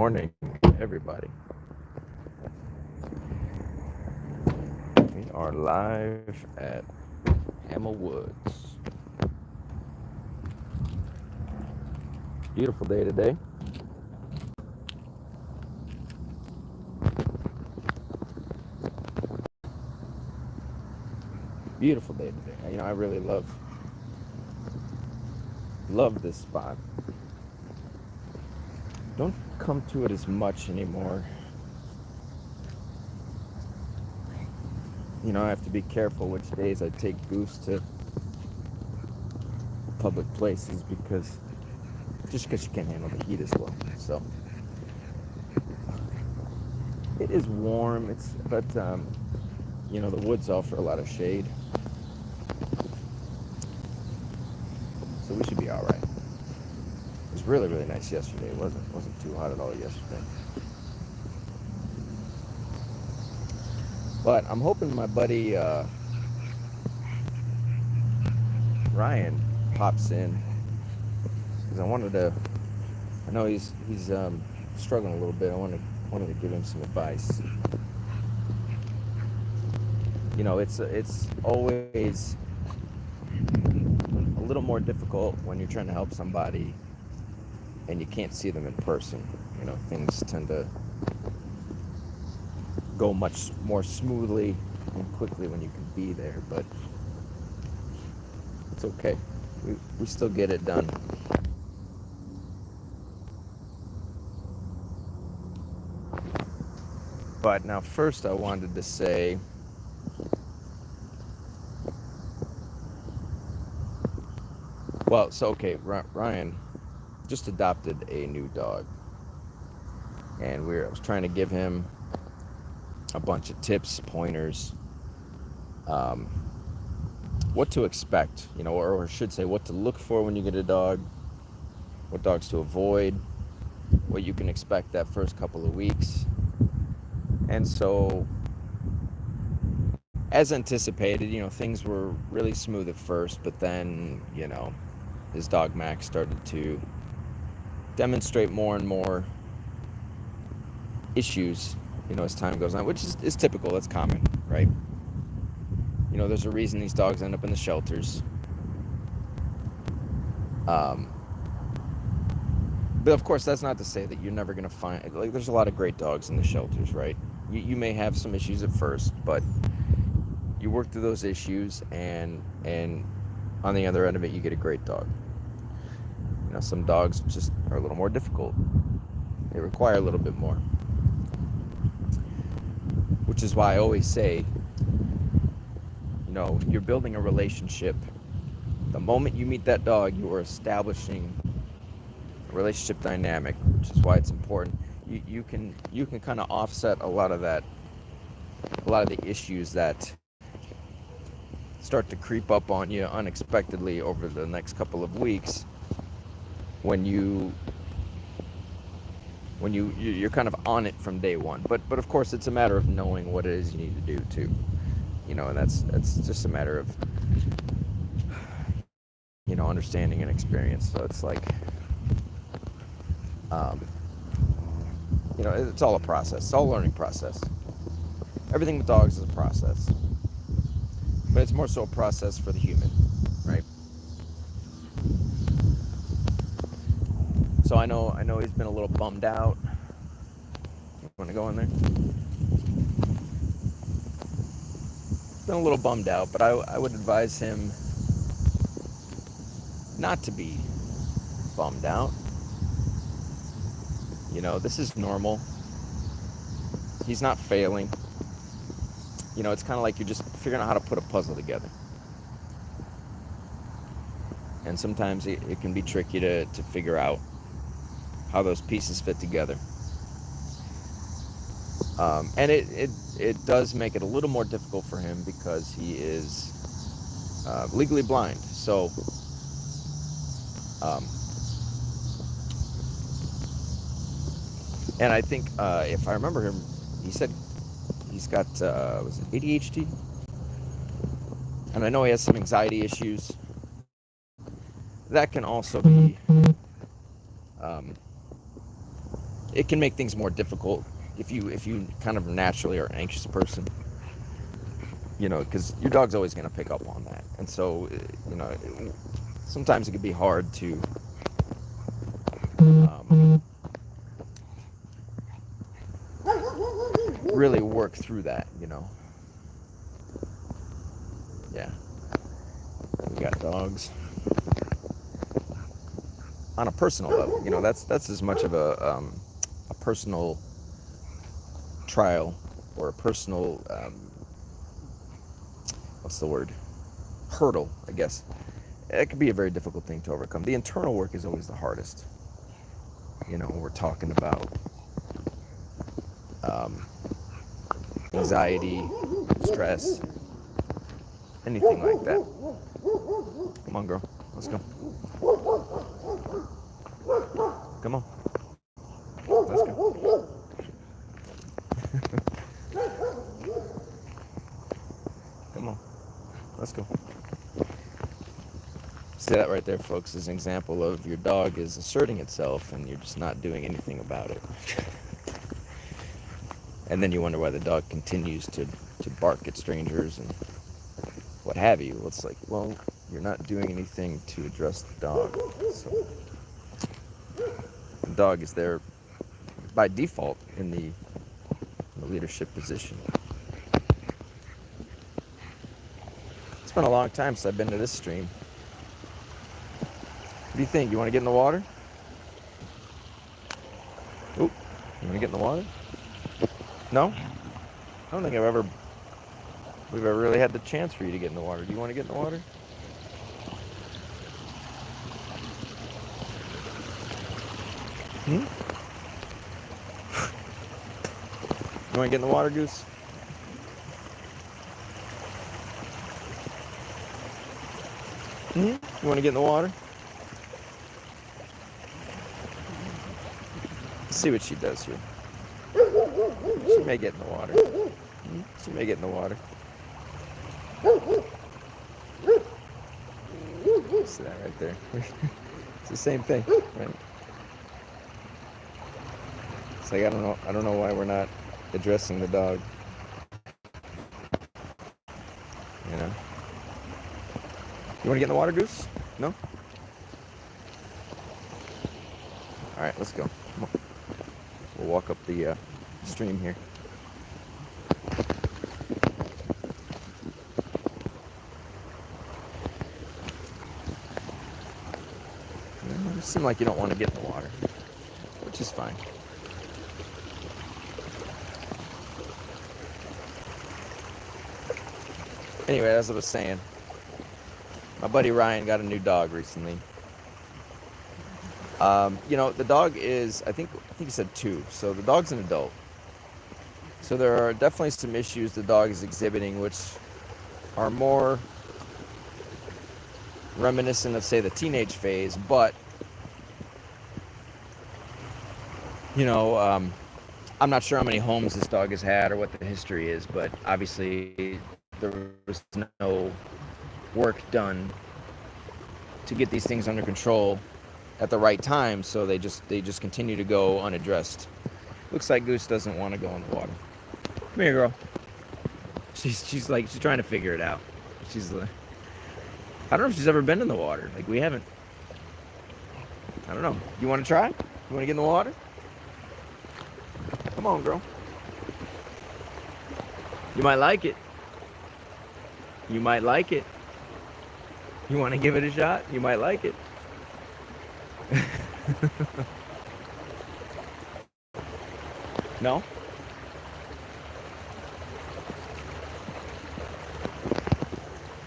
morning, everybody. We are live at Hammel Woods. Beautiful day today. Beautiful day today. I really love this spot. Don't come to it as much anymore. I have to be careful which days I take Goose to public places because you can't handle the heat as well. So it is warm. But the woods offer a lot of shade, so we should be all right. It was really nice yesterday. It wasn't too hot at all yesterday. But I'm hoping my buddy Ryan pops in because I know he's struggling a little bit. I wanted to give him some advice. It's always a little more difficult when you're trying to help somebody and you can't see them in person. Things tend to go much more smoothly and quickly when you can be there, but it's okay. We still get it done. But now first I wanted to say Ryan just adopted a new dog, and I was trying to give him a bunch of tips, pointers, what to expect, or I should say what to look for when you get a dog, what dogs to avoid, what you can expect that first couple of weeks. And so, as anticipated, things were really smooth at first, but then, his dog Max started to demonstrate more and more issues, as time goes on, which is typical. That's common, right? There's a reason these dogs end up in the shelters. But of course, that's not to say that you're never going to find, there's a lot of great dogs in the shelters, right? You may have some issues at first, but you work through those issues, and on the other end of it, you get a great dog. Some dogs just are a little more difficult. They require a little bit more. Which is why I always say, you're building a relationship. The moment you meet that dog, you are establishing a relationship dynamic, which is why it's important. You can kind of offset a lot of the issues that start to creep up on you unexpectedly over the next couple of weeks when you're kind of on it from day one. But of course, it's a matter of knowing what it is you need to do too. And that's just a matter of understanding and experience. So it's like it's all a process. It's all a learning process. Everything with dogs is a process, but it's more so a process for the human, right? So I know he's been a little bummed out. You want to go in there? He's been a little bummed out, but I would advise him not to be bummed out. This is normal. He's not failing. It's kind of like you're just figuring out how to put a puzzle together. And sometimes it can be tricky to figure out how those pieces fit together. And it does make it a little more difficult for him because he is legally blind. So and I think if I remember him, he said he's got was it ADHD? And I know he has some anxiety issues. That can also be it can make things more difficult if you kind of naturally are an anxious person, you know, because your dog's always going to pick up on that. And so, you know, sometimes it can be hard to really work through that, you know. Yeah, we got dogs on a personal level, you know. That's as much of a personal trial, or a personal what's the word, hurdle, I guess. It could be a very difficult thing to overcome. The internal work is always the hardest, you know. We're talking about anxiety, stress, anything like that. Come on, girl, let's go. Come on, let's go. Come on, let's go. See that right there, folks, is an example of your dog is asserting itself and you're just not doing anything about it. And then you wonder why the dog continues to bark at strangers and what have you. Well, it's like, well, you're not doing anything to address the dog. So the dog is there by default in the leadership position. It's been a long time since I've been to this stream. What do you think? You want to get in the water? Oop, you want to get in the water? No? I don't think we've ever really had the chance for you to get in the water. Do you want to get in the water? Hmm? You want to get in the water, Goose? Hmm? You want to get in the water? Let's see what she does here. She may get in the water. Hmm? She may get in the water. See that right there? It's the same thing, right? It's like, I don't know why we're not addressing the dog. You know? You want to get in the water, Goose? No? All right, let's go. Come on. We'll walk up the stream here. You seem like you don't want to get in the water, which is fine. Anyway, as I was saying, my buddy Ryan got a new dog recently. You know, the dog is, I think he said 2, so the dog's an adult. So there are definitely some issues the dog is exhibiting which are more reminiscent of, say, the teenage phase, but, you know, I'm not sure how many homes this dog has had or what the history is, but obviously there was no work done to get these things under control at the right time, so they just continue to go unaddressed. Looks like Goose doesn't want to go in the water. Come here, girl. She's trying to figure it out. She's I don't know if she's ever been in the water. Like, we haven't. I don't know. You want to try? You want to get in the water? Come on, girl. You might like it. You might like it. You want to give it a shot? You might like it. No?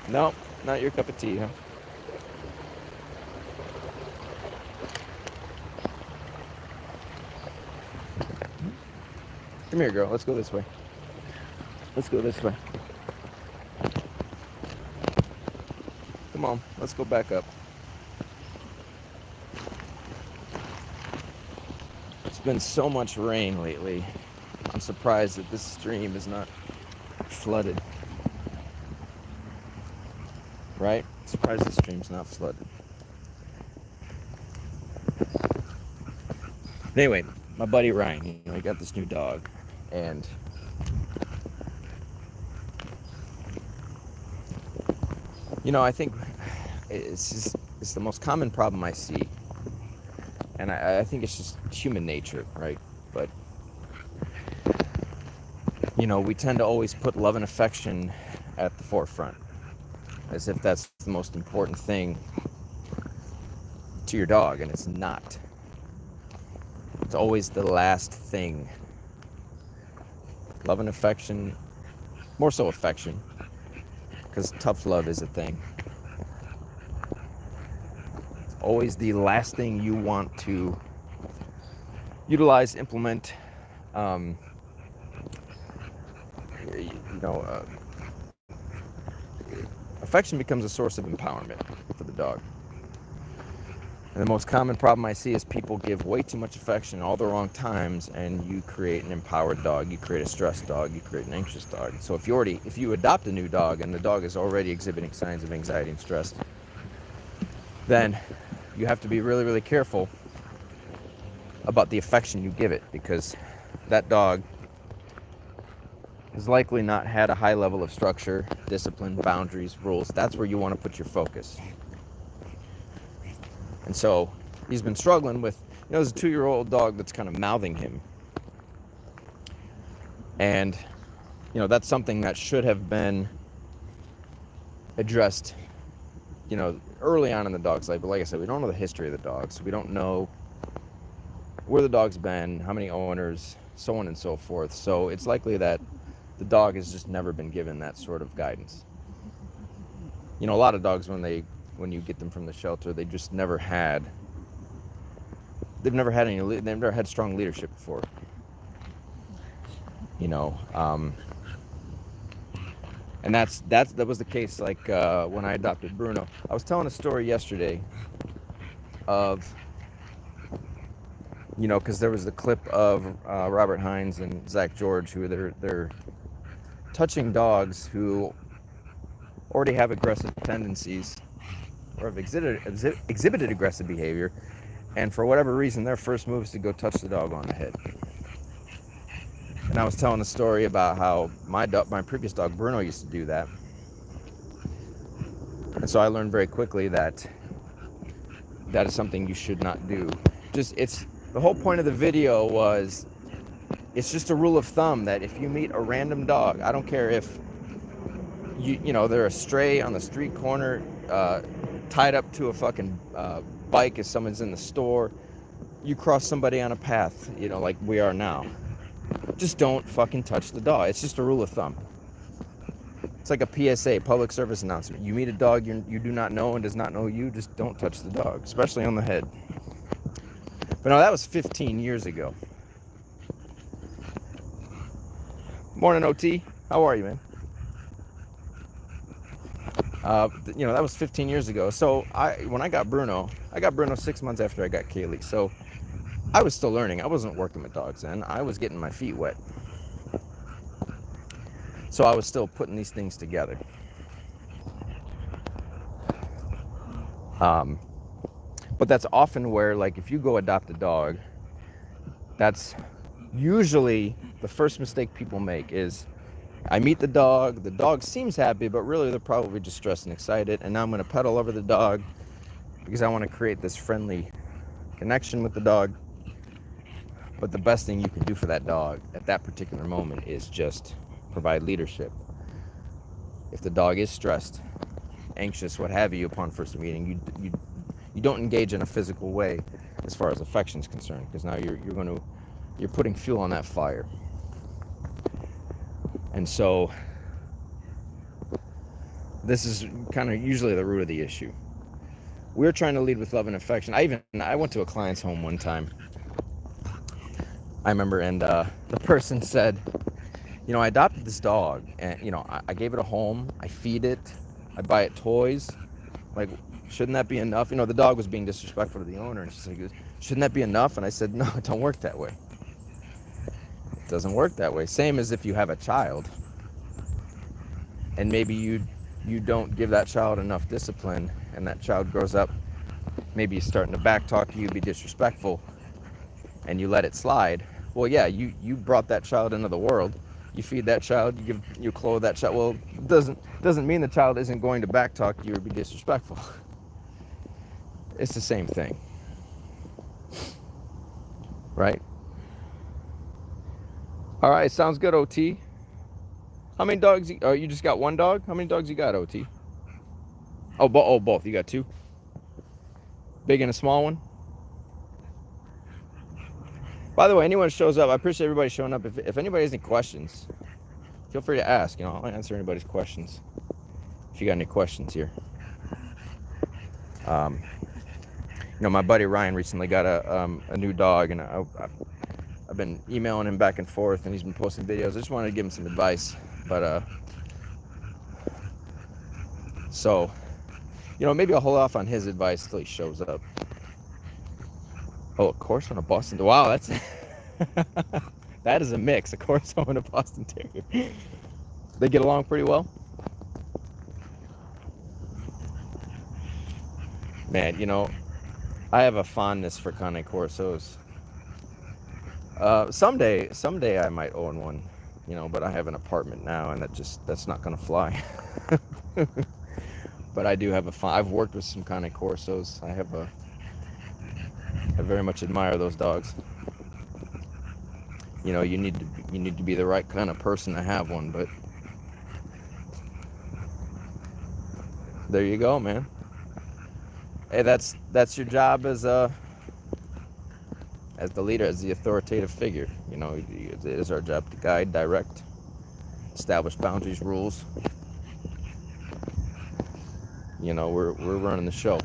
No, not your cup of tea, huh? Come here, girl. Let's go this way. Let's go this way. Come on, let's go back up. It's been so much rain lately. I'm surprised that this stream is not flooded. Right? Surprised the stream's not flooded. Anyway, my buddy Ryan, he got this new dog, and I think it's the most common problem I see, and I think it's just human nature, right? But we tend to always put love and affection at the forefront, as if that's the most important thing to your dog, and it's not. It's always the last thing. Love and affection, more so affection, because tough love is a thing. It's always the last thing you want to utilize, implement. Affection becomes a source of empowerment for the dog. And the most common problem I see is people give way too much affection at all the wrong times, and you create an empowered dog, you create a stressed dog, you create an anxious dog. So if you adopt a new dog and the dog is already exhibiting signs of anxiety and stress, then you have to be really, really careful about the affection you give it, because that dog has likely not had a high level of structure, discipline, boundaries, rules. That's where you want to put your focus. And so he's been struggling with, there's a 2-year-old dog that's kind of mouthing him. And, that's something that should have been addressed, early on in the dog's life. But like I said, we don't know the history of the dog, so we don't know where the dog's been, how many owners, so on and so forth. So it's likely that the dog has just never been given that sort of guidance. A lot of dogs, when you get them from the shelter, they've never had strong leadership before. And that was the case like when I adopted Bruno. I was telling a story yesterday of, because there was the clip of Robert Hines and Zach George, who they're touching dogs who already have aggressive tendencies or have exhibited aggressive behavior, and for whatever reason their first move is to go touch the dog on the head. And I was telling a story about how my previous dog Bruno used to do that, and so I learned very quickly that is something you should not do. The whole point of the video was, it's just a rule of thumb that if you meet a random dog, I don't care if they're a stray on the street corner, tied up to a fucking bike as someone's in the store, you cross somebody on a path, like we are now, just don't fucking touch the dog. It's just a rule of thumb. It's like a PSA, public service announcement. You meet a dog you do not know and does not know you, just don't touch the dog, especially on the head. But no, that was 15 years ago. Morning, OT. How are you, man? That was 15 years ago. So when I got Bruno 6 months after I got Kaylee. So I was still learning. I wasn't working with dogs then. I was getting my feet wet. So I was still putting these things together. But that's often where, like, if you go adopt a dog, that's usually the first mistake people make is, I meet the dog seems happy, but really they're probably just stressed and excited, and now I'm going to pedal over the dog because I want to create this friendly connection with the dog. But the best thing you can do for that dog at that particular moment is just provide leadership. If the dog is stressed, anxious, what have you, upon first meeting, you don't engage in a physical way as far as affection is concerned, because now you're putting fuel on that fire. And so this is kind of usually the root of the issue. We're trying to lead with love and affection. I went to a client's home one time, I remember, and the person said, I adopted this dog, and I gave it a home, I feed it, I buy it toys, like, shouldn't that be enough? The dog was being disrespectful to the owner, and she's like, shouldn't that be enough? And I said, no, it don't work that way. It doesn't work that way. Same as if you have a child, and maybe you don't give that child enough discipline, and that child grows up, maybe he's starting to backtalk you, be disrespectful, and you let it slide, well, yeah, you brought that child into the world. You feed that child, you clothe that child. Well, doesn't mean the child isn't going to backtalk you or be disrespectful. It's the same thing, right? All right, sounds good, OT. How many dogs? Oh, you just got one dog? How many dogs you got, OT? Oh, both. You got two? Big and a small one? By the way, anyone shows up, I appreciate everybody showing up. If anybody has any questions, feel free to ask. I'll answer anybody's questions. If you got any questions here. My buddy Ryan recently got a new dog, and I've been emailing him back and forth, and he's been posting videos. I just wanted to give him some advice. But, so, maybe I'll hold off on his advice till he shows up. Oh, a Corso and a Boston. Wow, that's that is a mix. A Corso and a Boston Terrier. They get along pretty well. Man, I have a fondness for Cane Corsos. Someday I might own one, but I have an apartment now, and that's not gonna fly. But I do have I've worked with some Cane Corsos. I very much admire those dogs. You need to be the right kind of person to have one, but there you go, man. Hey, that's your job as the leader, as the authoritative figure. It is our job to guide, direct, establish boundaries, rules. We're running the show.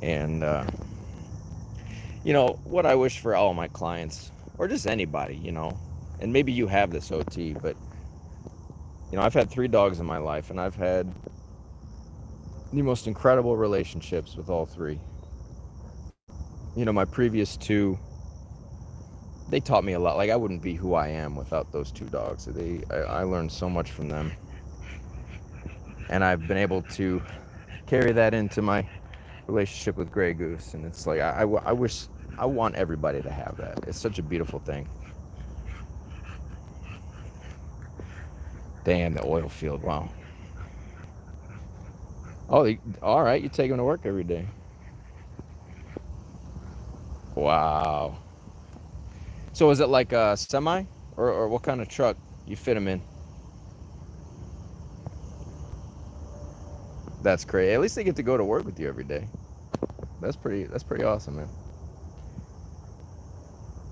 And what I wish for all my clients, or just anybody, and maybe you have this, OT, but I've had 3 dogs in my life, and I've had the most incredible relationships with all 3. My previous 2, they taught me a lot. Like, I wouldn't be who I am without those 2 dogs. I learned so much from them, and I've been able to carry that into my relationship with Grey Goose. And it's like, I want everybody to have that. It's such a beautiful thing. Damn, the oil field. Wow. Oh, all right. You take them to work every day. Wow. So is it like a semi, or what kind of truck you fit them in? That's great. At least they get to go to work with you every day. That's pretty awesome, man.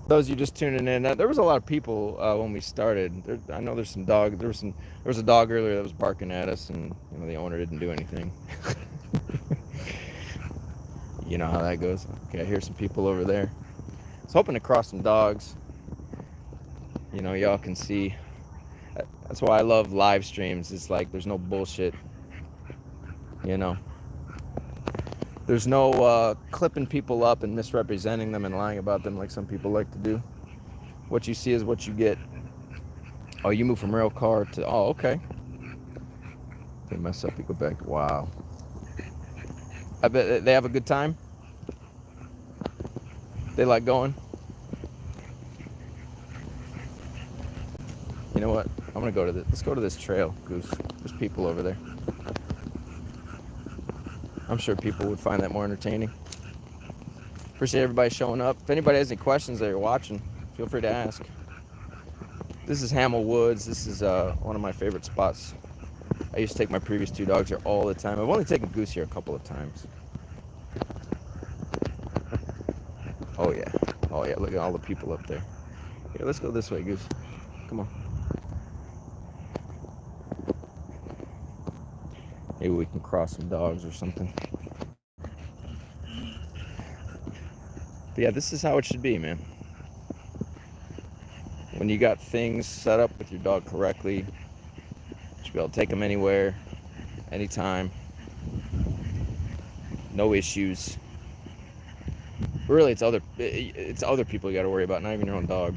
Those you just tuning in, there was a lot of people when we started. I know there's some dog. There was a dog earlier that was barking at us, and the owner didn't do anything. You know how that goes. Okay, I hear some people over there. I was hoping to cross some dogs. Y'all can see. That's why I love live streams. It's like there's no bullshit. There's no clipping people up and misrepresenting them and lying about them like some people like to do. What you see is what you get. Oh, you move from rail car to... Oh, okay. They mess up, you go back. Wow. I bet they have a good time. They like going. You know what? I'm gonna go to this. Let's go to this trail, Goose. There's people over there. I'm sure people would find that more entertaining. Appreciate everybody showing up. If anybody has any questions that you're watching, feel free to ask. This is Hammel Woods. This is one of my favorite spots. I used to take my previous 2 dogs here all the time. I've only taken Goose here a couple of times. Oh yeah. Oh yeah, look at all the people up there. Here, let's go this way, Goose. Come on. Maybe we can cross some dogs or something. But yeah, this is how it should be, man. When you got things set up with your dog correctly, you should be able to take them anywhere, anytime. No issues. Really, it's other people you got to worry about, not even your own dog.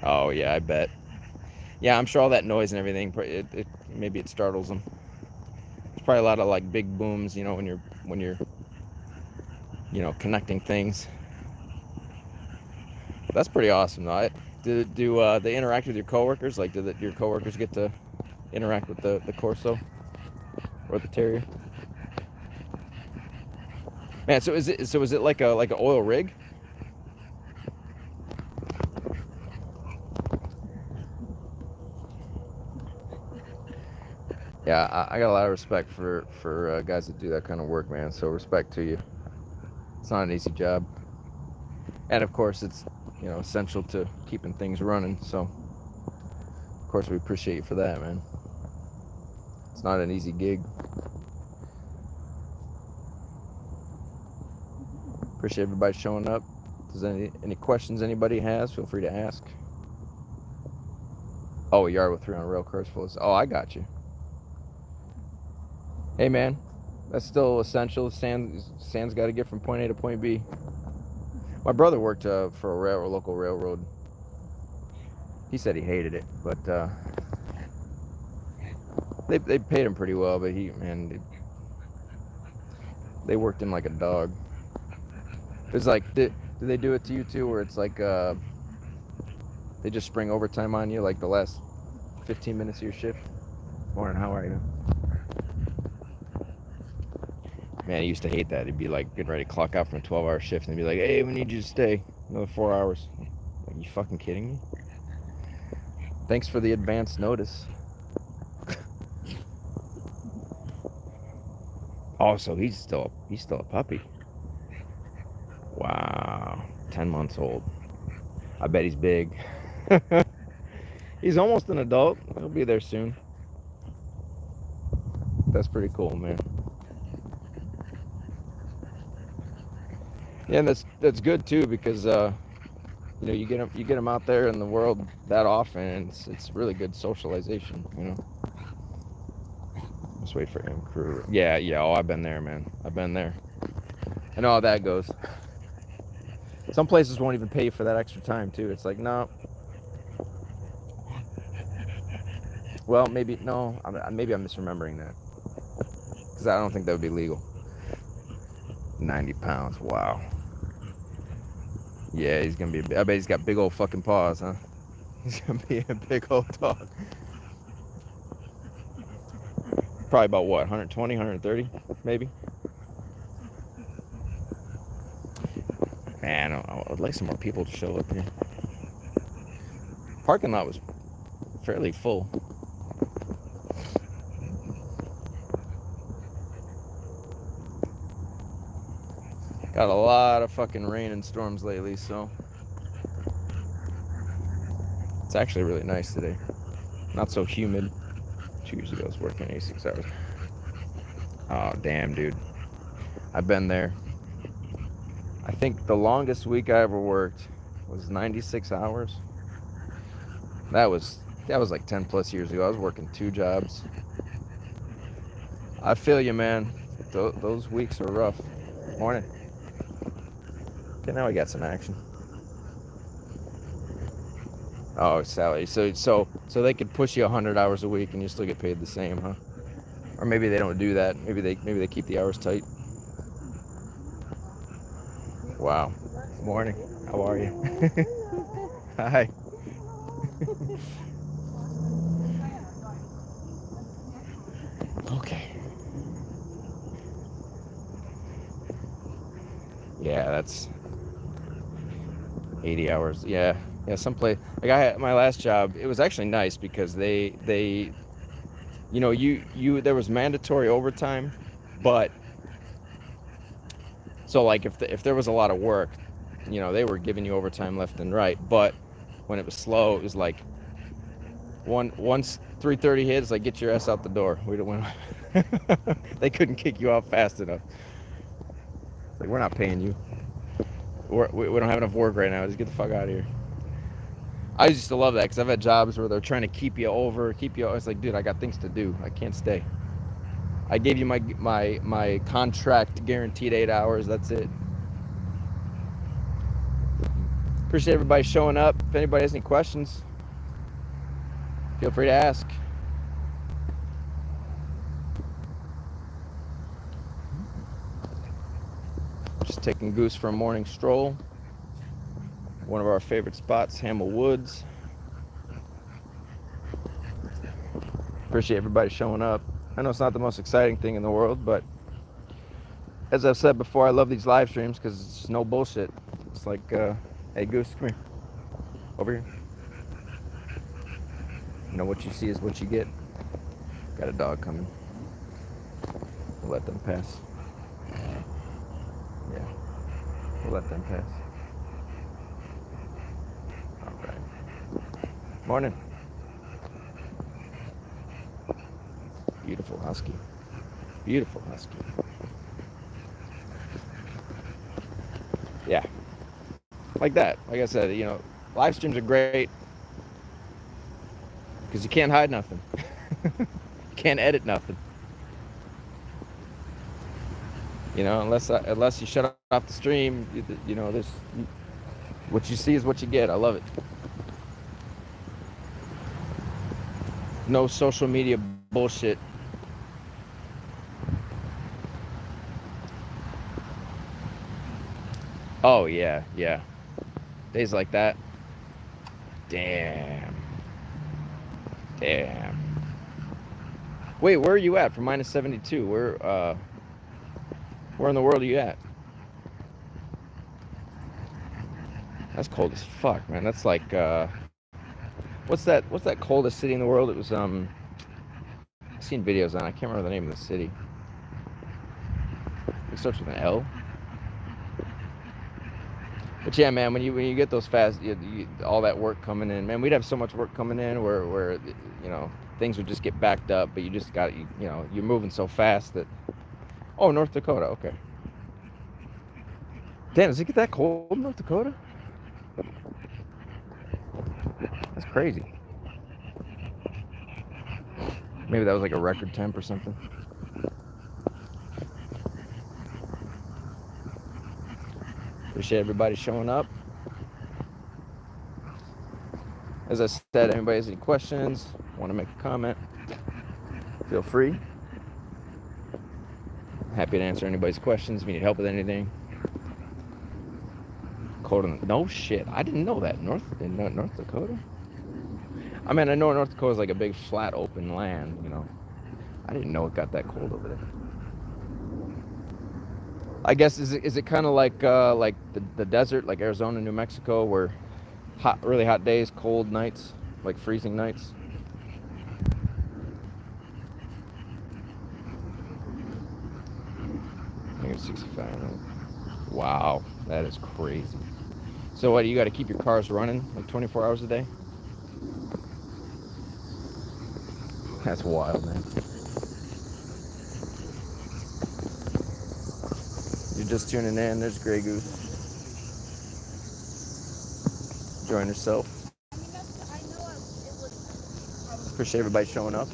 Oh yeah, I bet. Yeah, I'm sure all that noise and everything, maybe it startles them. probably a lot of like big booms, you know, when you're you know, connecting things. That's pretty awesome though. Do they interact with your coworkers? Like, your coworkers get to interact with the Corso or the Terrier? Man, so is it like an oil rig? Yeah, I got a lot of respect for guys that do that kind of work, man. So respect to you. It's not an easy job, and of course it's, you know, essential to keeping things running. So of course we appreciate you for that, man. It's not an easy gig. Appreciate everybody showing up. If there's any questions anybody has, feel free to ask. Oh, a yard with 300 rail cars full of... Oh, I got you. Hey, man, that's still essential. Sand's got to get from point A to point B. My brother worked for a local railroad. He said he hated it, but they paid him pretty well. But they worked him like a dog. It's like, do they do it to you too, where it's like they just spring overtime on you like the last 15 minutes of your shift? Morning, how are you? Man, I used to hate that. He'd be like getting ready to clock out from a 12-hour shift and he'd be like, hey, we need you to stay another 4 hours. Like, you fucking kidding me? Thanks for the advance notice. Oh, so he's still a puppy. Wow, 10 months old. I bet he's big. He's almost an adult. He'll be there soon. That's pretty cool, man. Yeah, and that's good too, because you know, you get them out there in the world that often, and it's really good socialization, you know. Let's wait for him. Crew. Yeah. Oh, I've been there, man. I've been there. I know how that goes. Some places won't even pay you for that extra time too. It's like, no. Well, maybe no. Maybe I'm misremembering that, because I don't think that would be legal. 90 pounds. Wow. Yeah, he's gonna be. I bet he's got big old fucking paws, huh? He's gonna be a big old dog. Probably about what, 120, 130, maybe. Man, I'd like some more people to show up here. Parking lot was fairly full. Got a lot of fucking rain and storms lately, so it's actually really nice today. Not so humid. 2 years ago I was working 86 hours. Oh, damn, dude. I've been there. I think the longest week I ever worked was 96 hours. That was like 10 plus years ago. I was working 2 jobs. I feel you, man. Those weeks are rough. Morning. Okay, now we got some action. Oh, salary. So they could push you 100 hours a week and you still get paid the same, huh? Or maybe they don't do that. Maybe they keep the hours tight. Wow. Morning. How are you? Hi. Okay. Yeah, that's 80 hours. Yeah, someplace. Like, I had my last job, it was actually nice because they you know, there was mandatory overtime, but so like if there was a lot of work, you know, they were giving you overtime left and right, but when it was slow, it was like once 3:30 hits, like, get your ass out the door. We don't want they couldn't kick you out fast enough. It's like, we're not paying you. We don't have enough work right now. Just get the fuck out of here. I used to love that because I've had jobs where they're trying to keep you. It's like, dude, I got things to do. I can't stay. I gave you my contract guaranteed 8 hours. That's it. Appreciate everybody showing up. If anybody has any questions, feel free to ask. Just taking Goose for a morning stroll. One of our favorite spots, Hammel Woods. Appreciate everybody showing up. I know it's not the most exciting thing in the world, but as I've said before, I love these live streams because it's no bullshit. It's like, hey Goose, come here. Over here. You know, what you see is what you get. Got a dog coming. We'll let them pass. Yeah, we'll let them pass. All right. Morning. Beautiful husky. Beautiful husky. Yeah. Like that. Like I said, you know, live streams are great because you can't hide nothing. You can't edit nothing. You know, unless you shut off the stream, you know, there's what you see is what you get. I love it. No social media bullshit. Oh yeah, yeah. Days like that. Damn. Damn. Wait, where are you at for minus 72? Where in the world are you at? That's cold as fuck, man. That's like what's that coldest city in the world? It was I've seen videos on it. I can't remember the name of the city. It starts with an L. But yeah, man, when you get those fast, all that work coming in, man, we'd have so much work coming in where you know, things would just get backed up, but you just got, you know, you're moving so fast that, oh, North Dakota, okay. Damn, does it get that cold in North Dakota? That's crazy. Maybe that was like a record temp or something. Appreciate everybody showing up. As I said, anybody has any questions, want to make a comment, feel free. Happy to answer anybody's questions. If you need help with anything. Cold in no shit. I didn't know that. North Dakota? I mean, I know North Dakota is like a big flat open land, you know. I didn't know it got that cold over there. I guess is it kind of like the desert, like Arizona, New Mexico, where really hot days, cold nights, like freezing nights. -65. Wow, that is crazy. So what, you got to keep your cars running like 24 hours a day? That's wild, man. You're just tuning in. There's Grey Goose. Enjoying herself. Appreciate everybody showing up.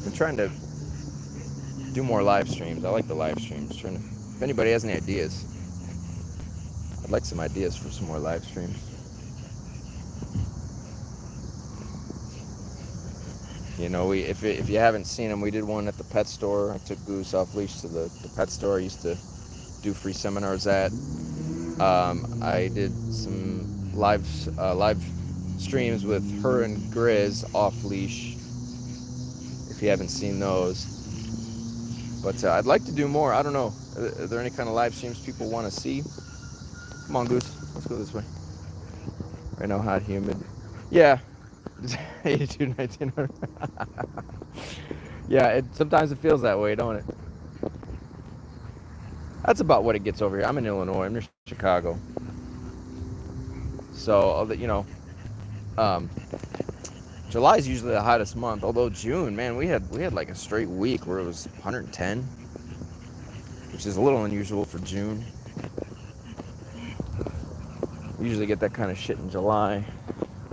I'm trying to do more live streams. I like the live streams. If anybody has any ideas, I'd like some ideas for some more live streams. You know, if you haven't seen them, we did one at the pet store. I took Goose off leash to the pet store I used to do free seminars at. I did some live streams with her and Grizz off leash. If you haven't seen those, but I'd like to do more. I don't know. Are there any kind of live streams people want to see? Come on, Goose. Let's go this way. Right now, hot, humid. Yeah. 82, 1900. Yeah, sometimes it feels that way, don't it? That's about what it gets over here. I'm in Illinois. I'm near Chicago. So, you know, July is usually the hottest month. Although June, man, we had like a straight week where it was 110, which is a little unusual for June. We usually get that kind of shit in July.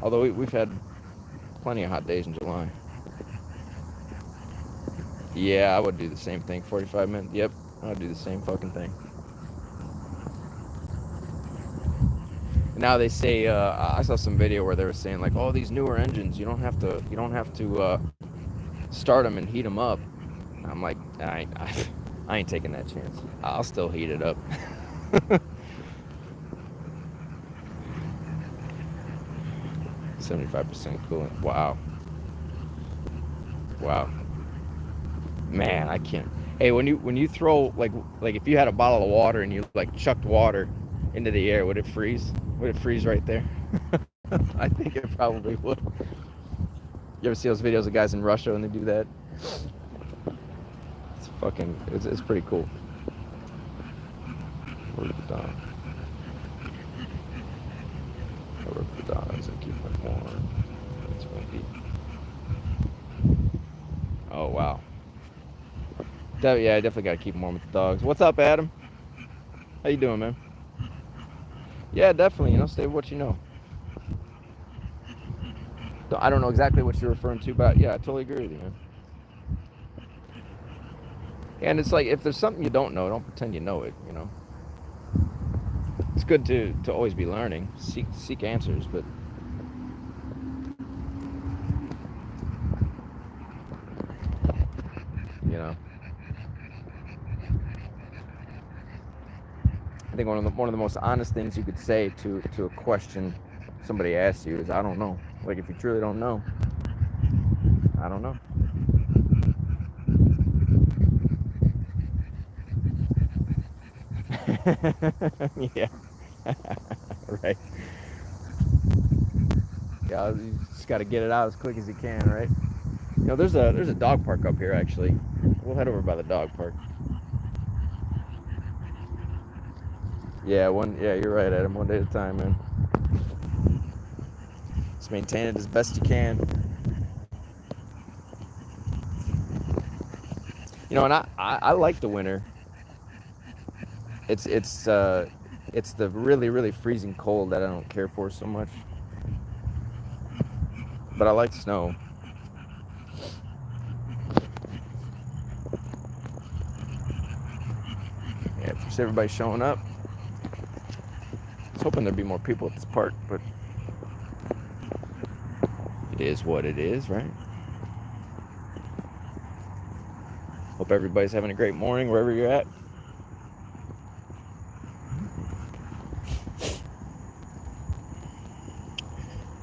Although we've had plenty of hot days in July. Yeah, I would do the same thing. 45 minutes. Yep, I would do the same fucking thing. Now they say I saw some video where they were saying like, oh, these newer engines, you don't have to start them and heat them up. I'm like, I ain't taking that chance. I'll still heat it up. 75% coolant. Wow. Wow. Man, I can't. Hey, when you throw like if you had a bottle of water and you like chucked water into the air, would it freeze? Would it freeze right there? I think it probably would. You ever see those videos of guys in Russia when they do that? It's fucking. It's pretty cool. Work the dog. I work the dogs and keep them warm. That's what I eat. Oh wow. Yeah, I definitely gotta keep them warm with the dogs. What's up, Adam? How you doing, man? Yeah, definitely. Stay with what you know. I don't know exactly what you're referring to, but yeah, I totally agree with you, man. And it's like if there's something you don't know, don't pretend you know it. It's good to always be learning, seek answers, but you know, I think one of the most honest things you could say to a question somebody asks you is, I don't know. Like if you truly don't know, I don't know. Yeah, right. Yeah, you just got to get it out as quick as you can, right? There's a dog park up here actually. We'll head over by the dog park. Yeah, you're right, Adam. One day at a time, man. Just maintain it as best you can. And I like the winter. It's the really really freezing cold that I don't care for so much. But I like snow. Yeah, appreciate everybody showing up. I was hoping there'd be more people at this park, but it is what it is, right? Hope everybody's having a great morning wherever you're at.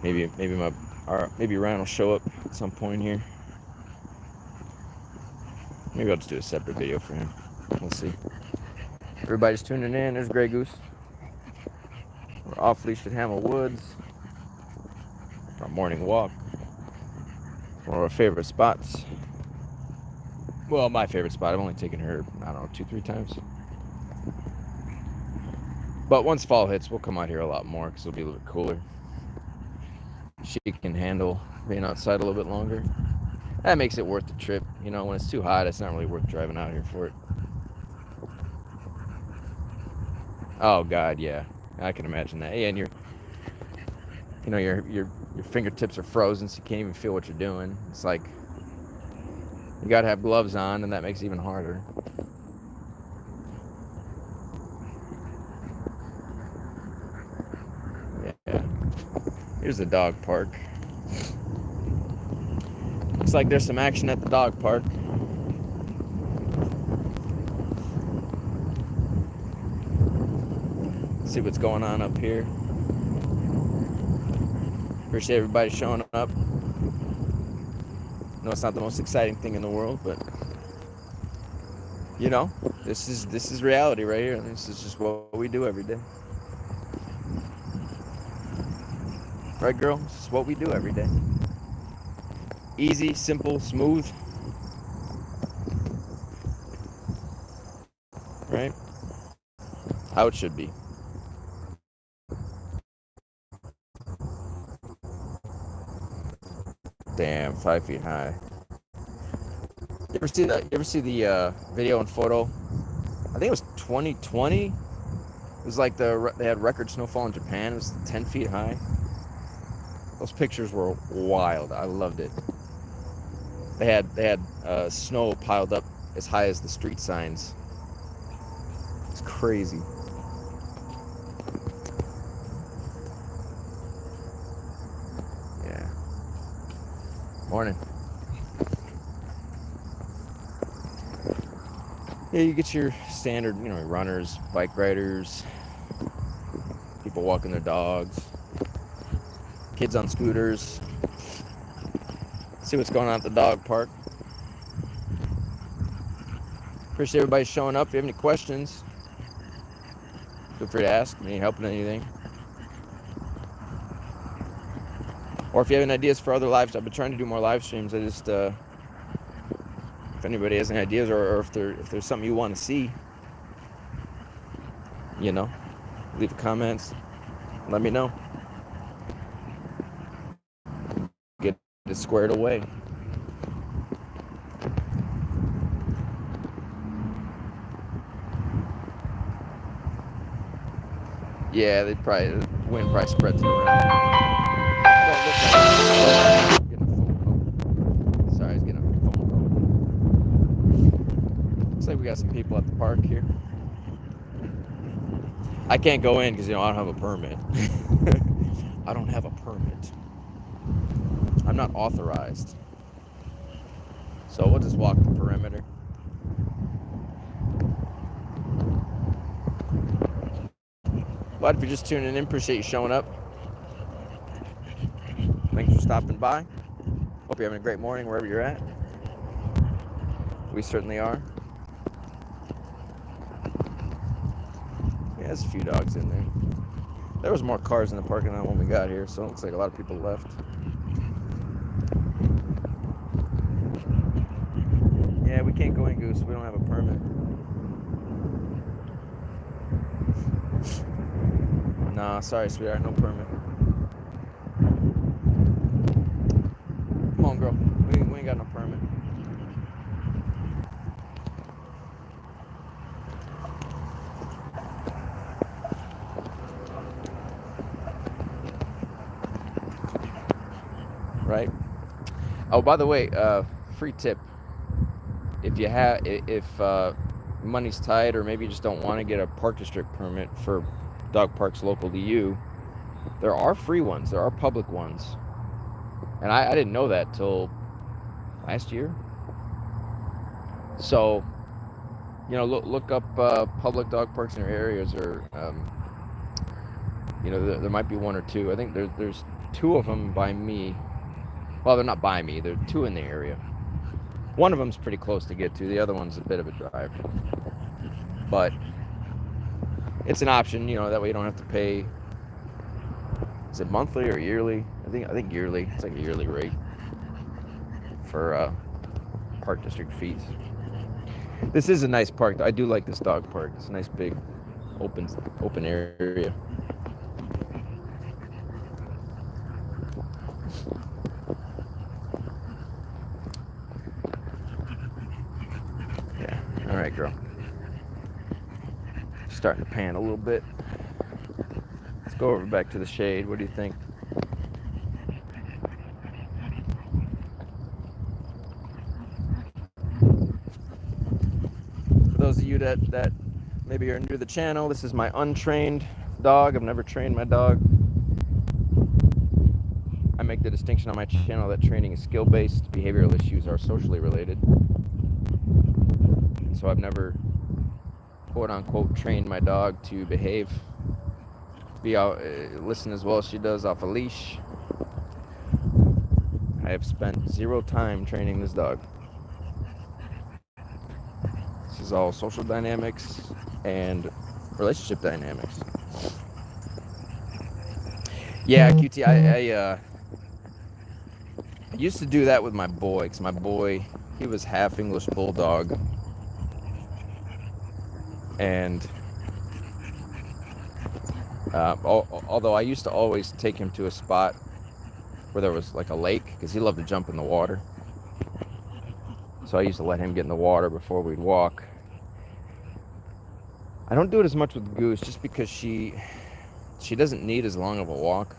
Maybe Ryan will show up at some point here. Maybe I'll just do a separate video for him. We'll see. Everybody's tuning in. There's Gray Goose. We're off leash at Hammel Woods. Our morning walk. One of our favorite spots. Well, my favorite spot. I've only taken her, I don't know, 2-3 times. But once fall hits, we'll come out here a lot more because it'll be a little bit cooler. She can handle being outside a little bit longer. That makes it worth the trip. When it's too hot, it's not really worth driving out here for it. Oh God, yeah, I can imagine that. Yeah, and your fingertips are frozen, so you can't even feel what you're doing. It's like you gotta have gloves on, and that makes it even harder. Yeah. Here's the dog park. Looks like there's some action at the dog park. See what's going on up here. Appreciate everybody showing up. No, it's not the most exciting thing in the world, but this is reality right here. This is just what we do every day. Right, girl? This is what we do every day. Easy, simple, smooth. Right? How it should be. Damn, 5 feet high. You ever see that? You ever see the video and photo? I think it was 2020. It was like they had record snowfall in Japan. It was 10 feet high. Those pictures were wild. I loved it. They had snow piled up as high as the street signs. It's crazy. Yeah. Morning. Yeah, you get your standard, runners, bike riders, people walking their dogs, kids on scooters. See what's going on at the dog park. Appreciate everybody showing up. If you have any questions, feel free to ask. Need help in anything. Or if you have any ideas for other lives, I've been trying to do more live streams. I just, if anybody has any ideas, or if there's something you want to see, leave the comments. Let me know. Get it squared away. Yeah, the wind probably spreads it around. Don't look like it. Getting a phone call. Sorry, I was getting a phone call. Looks like we got some people at the park here. I can't go in because I don't have a permit. I don't have a permit. I'm not authorized. So we'll just walk the perimeter. But if you're just tuning in, appreciate you showing up. Thanks for stopping by. Hope you're having a great morning wherever you're at. We certainly are. Yeah, there's a few dogs in there. There was more cars in the parking lot when we got here, so it looks like a lot of people left. Yeah, we can't go in, Goose. We don't have a permit. Nah, sorry, sweetheart, no permit. Come on, girl. We ain't got no permit. Right? Oh, by the way, free tip. If money's tight, or maybe you just don't want to get a park district permit for dog parks local to you, there are free ones. There are public ones. And I didn't know that till last year. So, look up public dog parks in your areas, or there might be one or two. I think there's two of them by me. Well, they're not by me. There are two in the area. One of them's pretty close to get to. The other one's a bit of a drive. But it's an option, that way you don't have to pay. Is it monthly or yearly? I think yearly. It's like a yearly rate for park district fees. This is a nice park. I do like this dog park. It's a nice big open area. Yeah. All right, girl. Starting to pan a little bit. Let's go over back to the shade. What do you think? For those of you that maybe are new to the channel, this is my untrained dog. I've never trained my dog. I make the distinction on my channel that training is skill-based, behavioral issues are socially related. And so I've never, quote-unquote, trained my dog to behave, to be out, listen as well as she does off a leash. I have spent 0 time training this dog. This is all social dynamics and relationship dynamics. Yeah, QT, I used to do that with my boy, because my boy, he was half English Bulldog. And although I used to always take him to a spot where there was like a lake, because he loved to jump in the water. So I used to let him get in the water before we'd walk. I don't do it as much with Goose, just because she doesn't need as long of a walk.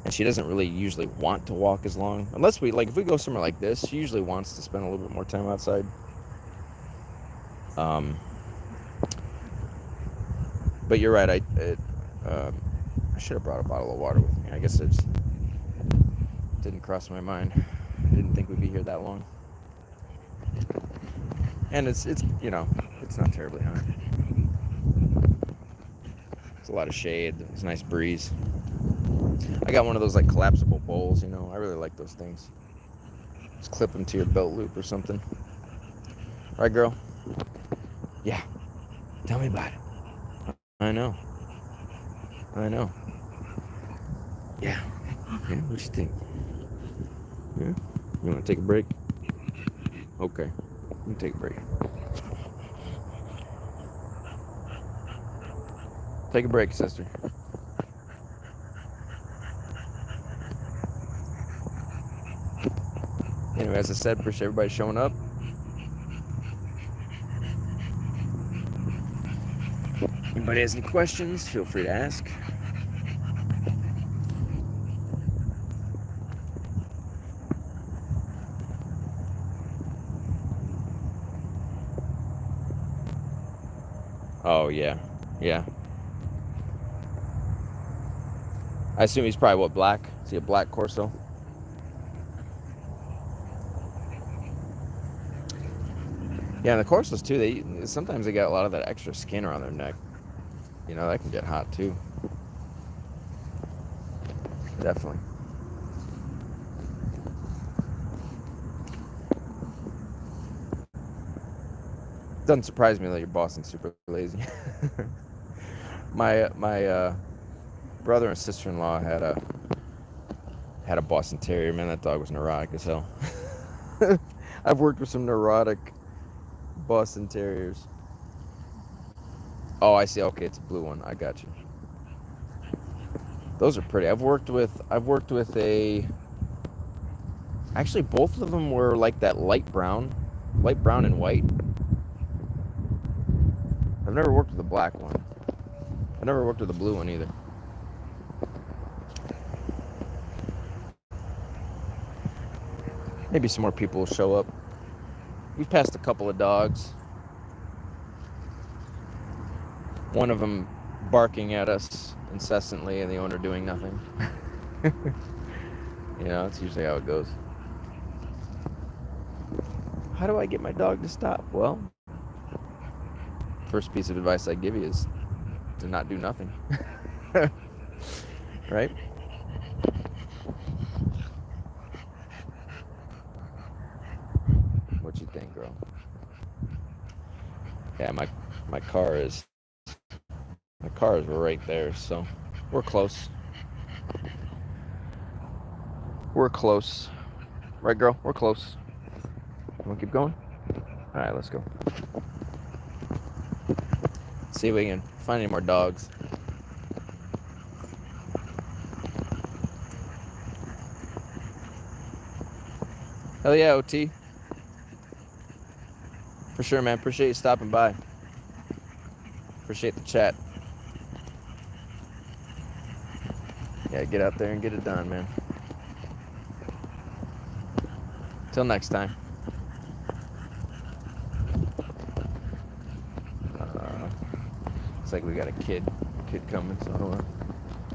And she doesn't really usually want to walk as long. Unless if we go somewhere like this, she usually wants to spend a little bit more time outside. But you're right, I should have brought a bottle of water with me. I guess it didn't cross my mind. I didn't think we'd be here that long. And it's you know, it's not terribly hot. It's a lot of shade. It's a nice breeze. I got one of those like collapsible bowls, you know. I really like those things. Just clip them to your belt loop or something. Right, girl? Yeah. Tell me about it. I know. I know. Yeah. Yeah, what you think? Yeah? You want to take a break? Okay. You can take a break. Take a break, sister. Anyway, as I said, appreciate everybody showing up. Anybody has any questions, feel free to ask. Oh, yeah. Yeah. I assume he's probably, what, black? Is he a black Corso? Yeah, and the Corsos, too, sometimes they got a lot of that extra skin around their neck. You know, that can get hot, too. Definitely. Doesn't surprise me that your Boston's super lazy. my brother and sister-in-law had a Boston Terrier. Man, that dog was neurotic as hell. I've worked with some neurotic Boston Terriers. Oh, I see. Okay, it's a blue one. I got you. Those are pretty. I've worked with actually both of them were like that light brown and white. I've never worked with a black one. I've never worked with a blue one either. Maybe some more people will show up. We've passed a couple of dogs. One of them barking at us incessantly and the owner doing nothing. You know, that's usually how it goes. How do I get my dog to stop? Well, first piece of advice I give you is to not do nothing. Right? What you think, girl? Yeah, my car is right there, so we're close. We're close. Right, girl? We're close. You want to keep going? All right, let's go. See if we can find any more dogs. Hell yeah, OT. For sure, man. Appreciate you stopping by. Appreciate the chat. Yeah, get out there and get it done, man. Till next time. Looks like we got a kid coming, so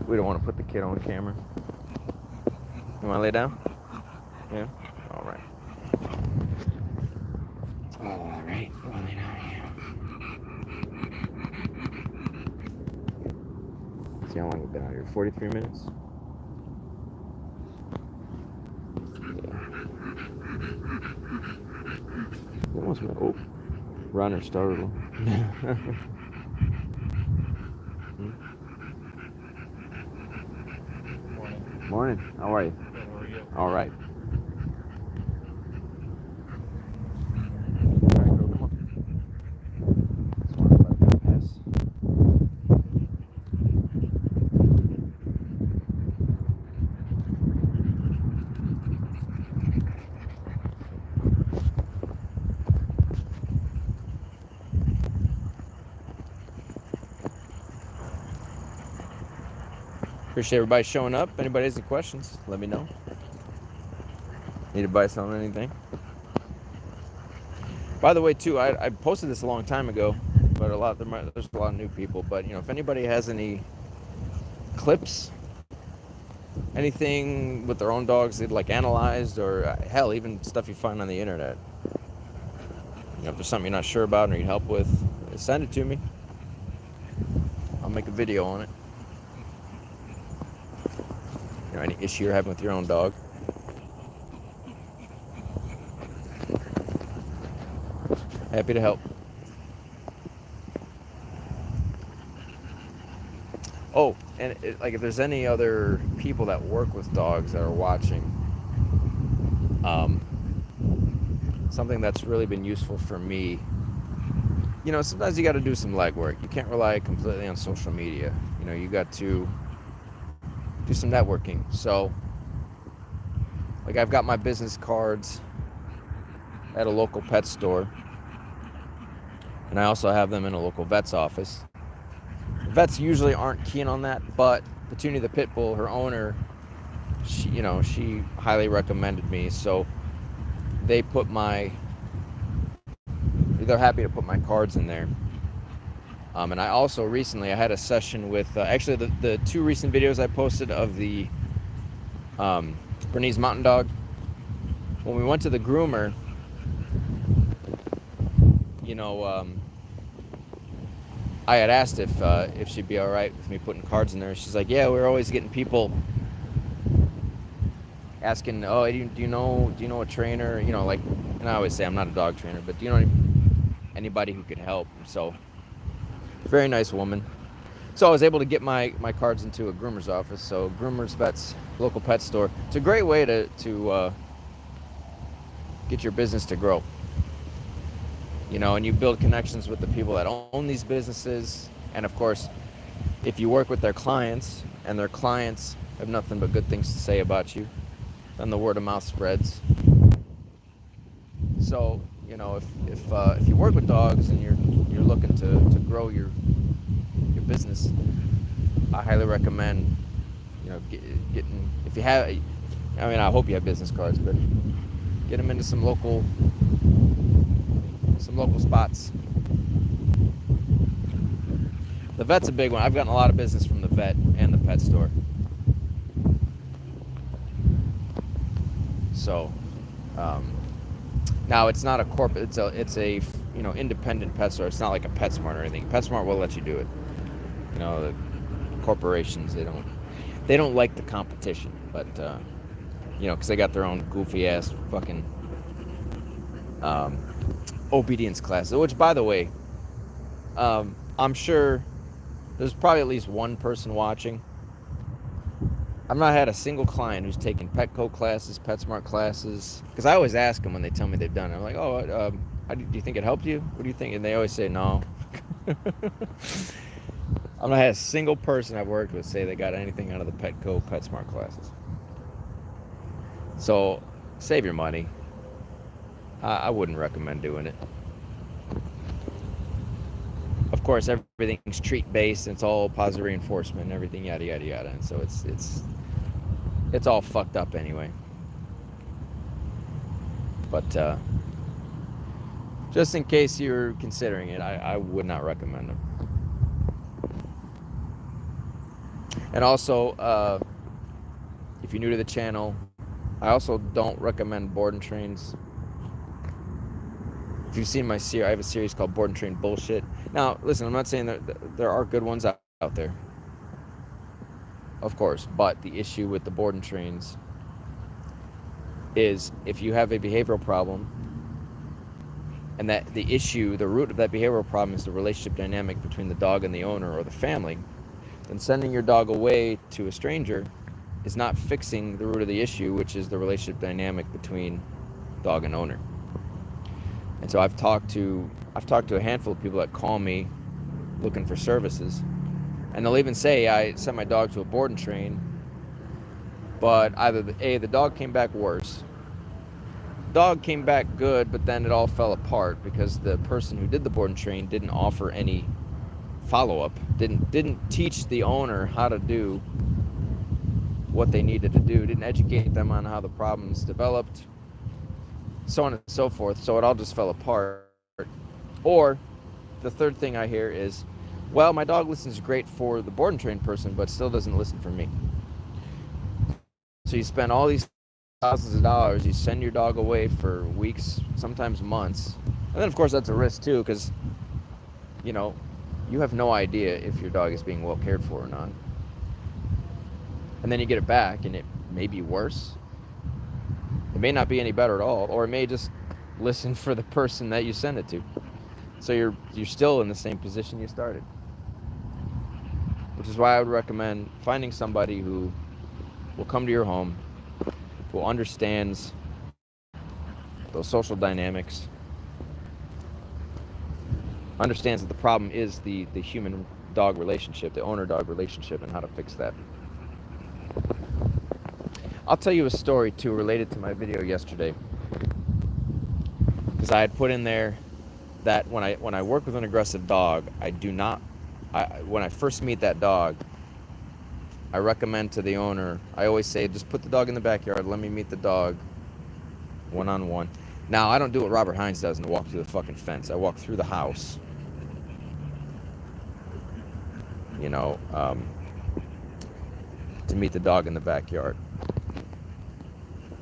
we don't want to put the kid on camera. You want to lay down? Yeah? All right. All right. Well, lay down here. See how long you've been out here? 43 minutes? Almost went, oh, runner startled. Morning. How are you? Good, how are you? All right. Appreciate everybody showing up. If anybody has any questions, let me know. Need advice on anything? By the way, too, I posted this a long time ago, but there's a lot of new people. But you know, if anybody has any clips, anything with their own dogs they'd like analyzed, or hell, even stuff you find on the internet, if there's something you're not sure about or need help with, send it to me. I'll make a video on it. Any issue you're having with your own dog. Happy to help. Oh, and if there's any other people that work with dogs that are watching, something that's really been useful for me, sometimes you got to do some legwork. You can't rely completely on social media. You got to do some networking. So, I've got my business cards at a local pet store, and I also have them in a local vet's office. Vets usually aren't keen on that, but Petunia the Pit Bull, her owner, she highly recommended me, so they're happy to put my cards in there. And I also recently, I had a session with, actually the 2 recent videos I posted of the Bernese Mountain Dog. When we went to the groomer, I had asked if she'd be all right with me putting cards in there. She's like, yeah, we're always getting people asking, oh, do you know a trainer? And I always say I'm not a dog trainer, but do you know anybody who could help? So, very nice woman. So I was able to get my cards into a groomer's office. So groomers, vets, local pet store. It's a great way to get your business to grow. And you build connections with the people that own these businesses. And of course, if you work with their clients and their clients have nothing but good things to say about you, then the word of mouth spreads. So, if you work with dogs and you're looking to grow your business, I highly recommend, getting, if you have, I hope you have business cards, but get them into some local spots. The vet's a big one. I've gotten a lot of business from the vet and the pet store. So, now it's not a corporate. It's a independent pet store. It's not like a PetSmart or anything. PetSmart will let you do it. The corporations, they don't like the competition, but because they got their own goofy ass fucking obedience classes. Which, by the way, I'm sure there's probably at least one person watching. I've not had a single client who's taken Petco classes, PetSmart classes, because I always ask them when they tell me they've done it. I'm like, oh, do you think it helped you? What do you think? And they always say no. I've not had a single person I've worked with say they got anything out of the Petco, PetSmart classes. So save your money. I wouldn't recommend doing it. Of course, everything's treat based, and it's all positive reinforcement and everything, yada yada yada. And so it's all fucked up anyway. But just in case you're considering it, I would not recommend them. And also, if you're new to the channel, I also don't recommend board and trains. If you've seen my series, I have a series called Board and Train Bullshit. Now, listen, I'm not saying that there are good ones out there, of course, but the issue with the board and trains is if you have a behavioral problem, and that the root of that behavioral problem is the relationship dynamic between the dog and the owner or the family, then sending your dog away to a stranger is not fixing the root of the issue, which is the relationship dynamic between dog and owner. And so I've talked to a handful of people that call me looking for services, and they'll even say, I sent my dog to a board and train, but either the dog came back worse, dog came back good, but then it all fell apart because the person who did the board and train didn't offer any follow-up, didn't teach the owner how to do what they needed to do, didn't educate them on how the problems developed, so on and so forth. So it all just fell apart. Or the third thing I hear is, well, my dog listens great for the board and train person, but still doesn't listen for me. So you spend all these thousands of dollars, you send your dog away for weeks, sometimes months, And then, of course, that's a risk, too, because, you know, you have no idea if your dog is being well cared for or not. And then you get it back, and it may be worse. It may not be any better at all, or it may just listen for the person that you send it to. So you're still in the same position you started. Which is why I would recommend finding somebody who will come to your home, who understands those social dynamics, understands that the problem is the human-dog relationship, the owner-dog relationship, and how to fix that. I'll tell you a story, too, related to my video yesterday. Because I had put in there that when I work with an aggressive dog, when I first meet that dog, I recommend to the owner, I always say, just put the dog in the backyard, let me meet the dog one-on-one. Now, I don't do what Robert Hines does and walk through the fucking fence. I walk through the house. You know, to meet the dog in the backyard.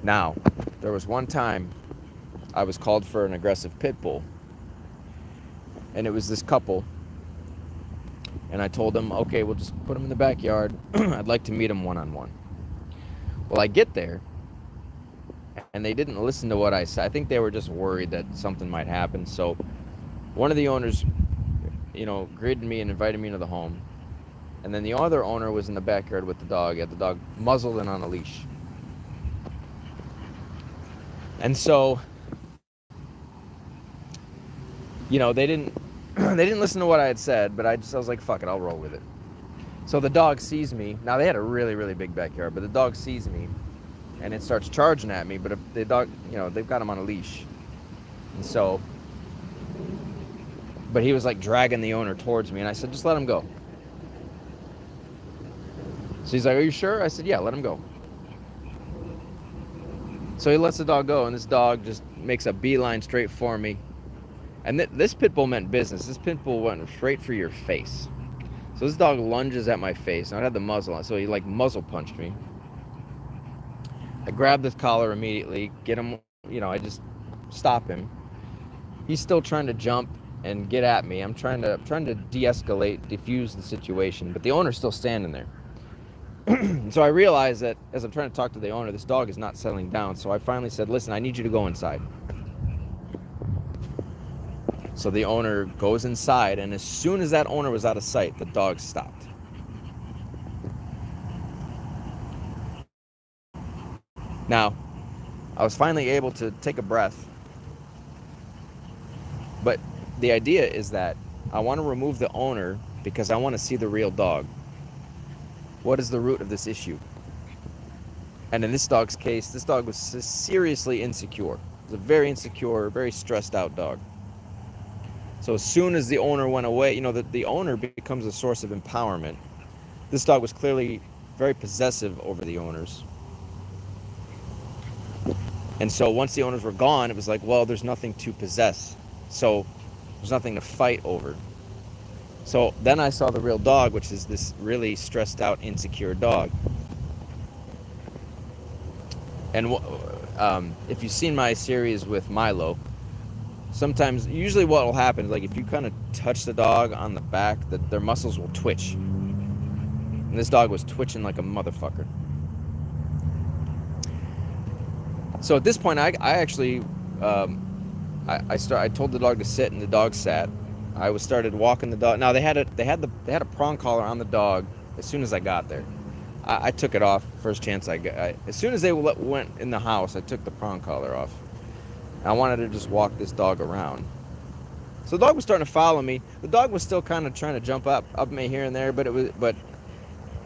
Now, there was one time I was called for an aggressive pit bull, and it was this couple, and I told them, okay, we'll just put him in the backyard. I'd like to meet him one-on-one. Well, I get there, and they didn't listen to what I said. I think they were just worried that something might happen. So one of the owners, you know, greeted me and invited me into the home. And then the other owner was in the backyard with the dog. He had the dog muzzled and on a leash. And so, you know, they didn't listen to what I had said, but I was like, fuck it, I'll roll with it. So the dog sees me. Now, they had a really, really big backyard, but the dog sees me, and it starts charging at me. But if the dog, you know, they've got him on a leash. And so, but he was like dragging the owner towards me, and I said, just let him go. So he's like, are you sure? I said, yeah, let him go. So he lets the dog go, and this dog just makes a beeline straight for me. And this pit bull meant business. This pit bull went straight for your face. So this dog lunges at my face. Now, I had the muzzle on, so he like muzzle punched me. I grabbed his collar immediately, get him, you know, I just stop him. He's still trying to jump and get at me. I'm trying to de-escalate, defuse the situation, but the owner's still standing there. So I realized that as I'm trying to talk to the owner, this dog is not settling down. So I finally said, listen, I need you to go inside. So the owner goes inside, and as soon as that owner was out of sight, the dog stopped. Now, I was finally able to take a breath. But the idea is that I want to remove the owner because I want to see the real dog. What is the root of this issue? And in this dog's case, this dog was seriously insecure. It was a very insecure, very stressed out dog. So as soon as the owner went away, you know, the owner becomes a source of empowerment. This dog was clearly very possessive over the owners. And so once the owners were gone, it was like, well, there's nothing to possess. So there's nothing to fight over. So then I saw the real dog, which is this really stressed out, insecure dog. And if you've seen my series with Milo, sometimes, usually what will happen, like if you kind of touch the dog on the back, their muscles will twitch. And this dog was twitching like a motherfucker. So at this point, I actually, I told the dog to sit, and the dog sat. I started walking the dog. Now they had a prong collar on the dog as soon as I got there. I took it off first chance I got. As soon as they went in the house, I took the prong collar off. I wanted to just walk this dog around. So the dog was starting to follow me. The dog was still kind of trying to jump up me here and there, but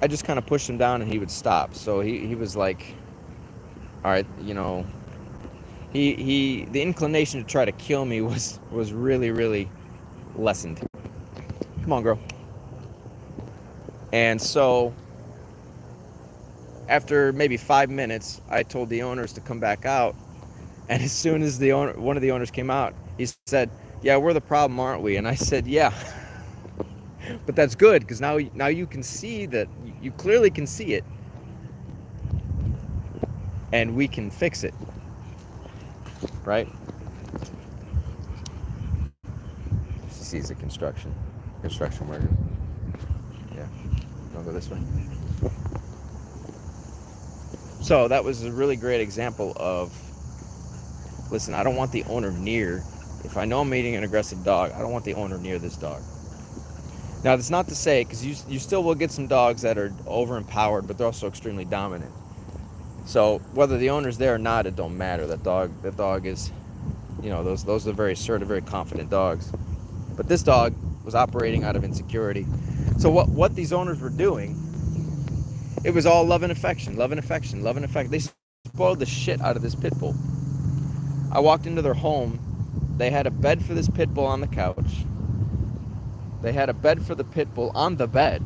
I just kind of pushed him down and he would stop. So he was like, all right, you know, the inclination to try to kill me was really, really lessened. Come on, girl. And so after maybe 5 minutes, I told the owners to come back out. And as soon as one of the owners came out, he said, yeah, we're the problem, aren't we? And I said, yeah. But that's good, because now you can see that, you clearly can see it. And we can fix it. Right? sees the construction workers. Yeah, don't go this way. So that was a really great example of, listen, I don't want the owner near. If I know I'm meeting an aggressive dog, I don't want the owner near this dog. Now, that's not to say, because you still will get some dogs that are over-empowered, but they're also extremely dominant. So whether the owner's there or not, it don't matter. That dog is, those are very assertive, very confident dogs. But this dog was operating out of insecurity. So what these owners were doing, it was all love and affection, love and affection, love and affection. They spoiled the shit out of this pit bull. I walked into their home. They had a bed for this pit bull on the couch. They had a bed for the pit bull on the bed.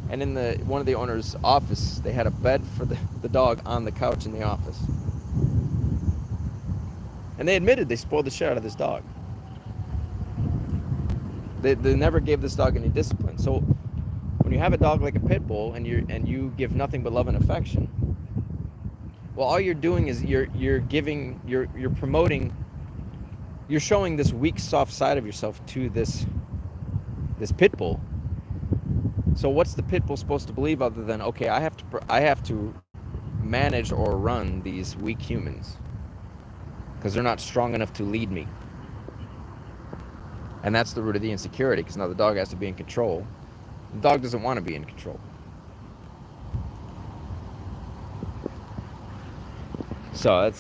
And in one of the owner's office, they had a bed for the dog on the couch in the office. And they admitted they spoiled the shit out of this dog. They never gave this dog any discipline. So when you have a dog like a pit bull and you give nothing but love and affection, well, all you're doing is you're promoting, you're showing this weak, soft side of yourself to this pit bull. So what's the pit bull supposed to believe other than, okay, I have to manage or run these weak humans because they're not strong enough to lead me? And that's the root of the insecurity, because now the dog has to be in control. The dog doesn't want to be in control. So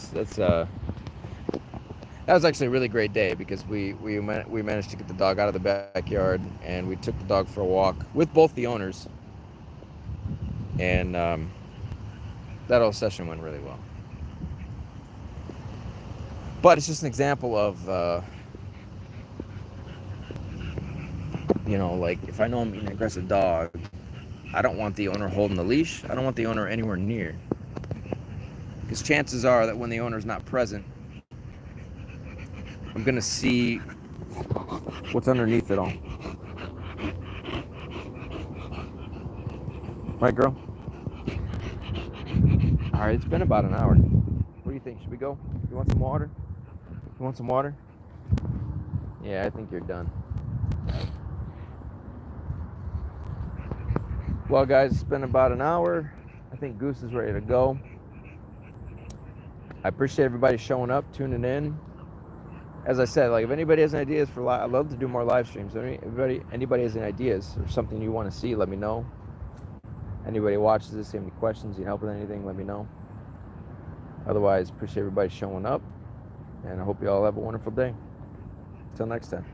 that was actually a really great day, because we managed to get the dog out of the backyard, and we took the dog for a walk with both the owners, and that whole session went really well. But it's just an example of like, if I know I'm eating an aggressive dog, I don't want the owner holding the leash. I don't want the owner anywhere near, because chances are that when the owner's not present, I'm gonna see what's underneath it all. Right, girl? All right, it's been about an hour. What do you think? Should we go? You want some water? You want some water? Yeah, I think you're done. Well, guys, it's been about an hour. I think Goose is ready to go. I appreciate everybody showing up, tuning in. As I said, like, if anybody has any ideas for I'd love to do more live streams. Anybody has any ideas or something you want to see, let me know. Anybody watches this, have any questions, you help with anything, let me know. Otherwise, appreciate everybody showing up, and I hope you all have a wonderful day. Until next time.